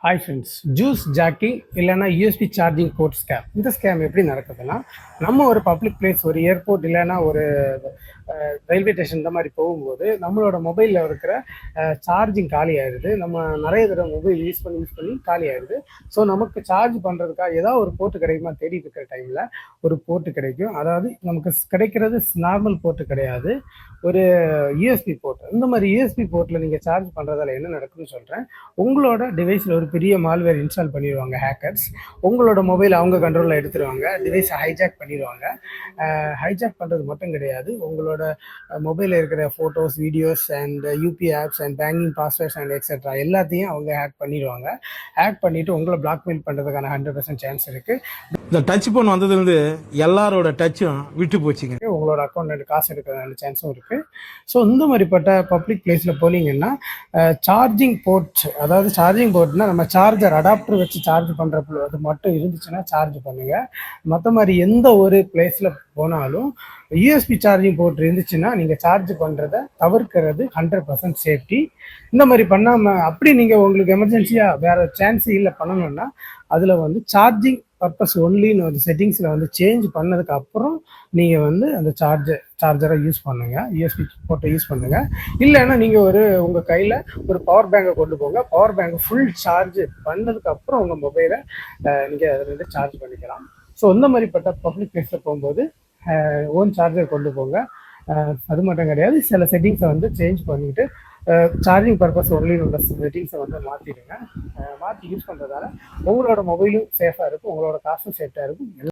Hi friends, juice jogging இல்லைன்னா USB charging port scam. இந்த scam எப்படி நடக்குதுன்னா, நம்ம ஒரு பப்ளிக் பிளேஸ், ஒரு ஏர்போர்ட் இல்லைன்னா ஒரு ரயில்வே ஸ்டேஷன் இந்த மாதிரி போகும்போது நம்மளோட மொபைலில் இருக்கிற சார்ஜிங் காலி ஆயிடுது. நம்ம நிறைய தடவை மொபைல் யூஸ் பண்ணி காலி ஆயிடுது. ஸோ நமக்கு சார்ஜ் பண்ணுறதுக்காக ஏதாவது ஒரு போர்ட்டு கிடைக்குமா தேடிட்டு இருக்கிற டைமில் ஒரு போர்ட்டு கிடைக்கும். அதாவது நமக்கு கிடைக்கிறது நார்மல் போர்ட்டு கிடையாது, ஒரு யூஎஸ்பி போர்ட். இந்த மாதிரி யூஎஸ்பி போர்ட்டில் நீங்கள் சார்ஜ் பண்ணுறதால என்ன நடக்குதுன்னு சொல்கிறேன். உங்களோட டிவைஸில் ஒரு பெரிய மால்வேர் இன்ஸ்டால் பண்ணிடுவாங்க ஹேக்கர்ஸ். உங்களோட மொபைல் அவங்க கண்ட்ரோலில் எடுத்துருவாங்க, டிவைஸை ஹைஜாக் பண்ணிடுவாங்க. ஹைஜாக் பண்ணுறது மட்டும் கிடையாது, உங்களோட மொபைலில் இருக்கிற photos, videos and UPI apps and banking passwords and etcetera எல்லாத்தையும் அவங்க ஹேக் பண்ணிடுவாங்க. ஹேக் பண்ணிவிட்டு உங்களை பிளாக்மெயில் பண்ணுறதுக்கான 100% சான்ஸ் இருக்குது. இந்த டச் ஃபோன் வந்ததுலேருந்து எல்லாரோட டச்சும் விட்டு போச்சுங்க. உங்களோட அக்கௌண்ட் காசு எடுக்கிறதான சான்ஸும் இருக்குது. ஸோ இந்த மாதிரிப்பட்ட பப்ளிக் பிளேஸில் போனீங்கன்னா சார்ஜிங் போர்ட், அதாவது சார்ஜிங் போர்ட்னா நம்ம சார்ஜர் அடாப்டர் வச்சு சார்ஜ் பண்ணுறப்போ அது மட்டும் இருந்துச்சுன்னா சார்ஜ் பண்ணுங்கள். மற்ற மாதிரி எந்த ஒரு பிளேஸில் போனாலும் யூஎஸ்பி சார்ஜிங் போர்ட் இருந்துச்சுன்னா நீங்கள் சார்ஜ் பண்ணுறதை தவிர்க்கிறது 100% சேஃப்டி. இந்த மாதிரி பண்ணாமல் அப்படி நீங்கள் உங்களுக்கு எமர்ஜென்சியாக வேறு சான்ஸ் இல்லை பண்ணணும்னா அதில் சார்ஜிங் பர்பஸ் ஒன்லின்னு ஒரு செட்டிங்ஸில் சேஞ்ச் பண்ணதுக்கு அப்புறம் நீங்கள் அந்த சார்ஜரை யூஸ் பண்ணுங்கள், யூஎஸ்பி போர்ட்டை யூஸ் பண்ணுங்கள். இல்லைன்னா நீங்கள் உங்கள் கையில் ஒரு பவர் பேங்கை கொண்டு போங்க. பவர் பேங்கை ஃபுல் சார்ஜ் பண்ணதுக்கப்புறம் உங்கள் மொபைலை நீங்கள் அதில் சார்ஜ் பண்ணிக்கலாம். ஸோ இந்த மாதிரிப்பட்ட பப்ளிக் பிளேஸில் போகும்போது ஓன் சார்ஜர் கொண்டு போங்க. அது மட்டும் கிடையாது, சில செட்டிங்ஸை சேஞ்ச் பண்ணிவிட்டு சார்ஜிங் பர்பஸ் ஒன்லி உள்ள செட்டிங்ஸை மாற்றிடுங்க. மாற்றி யூஸ் பண்ணுறதால உங்களோட மொபைலும் சேஃபாக இருக்கும், உங்களோட காசும் சேஃப்டாக இருக்கும்.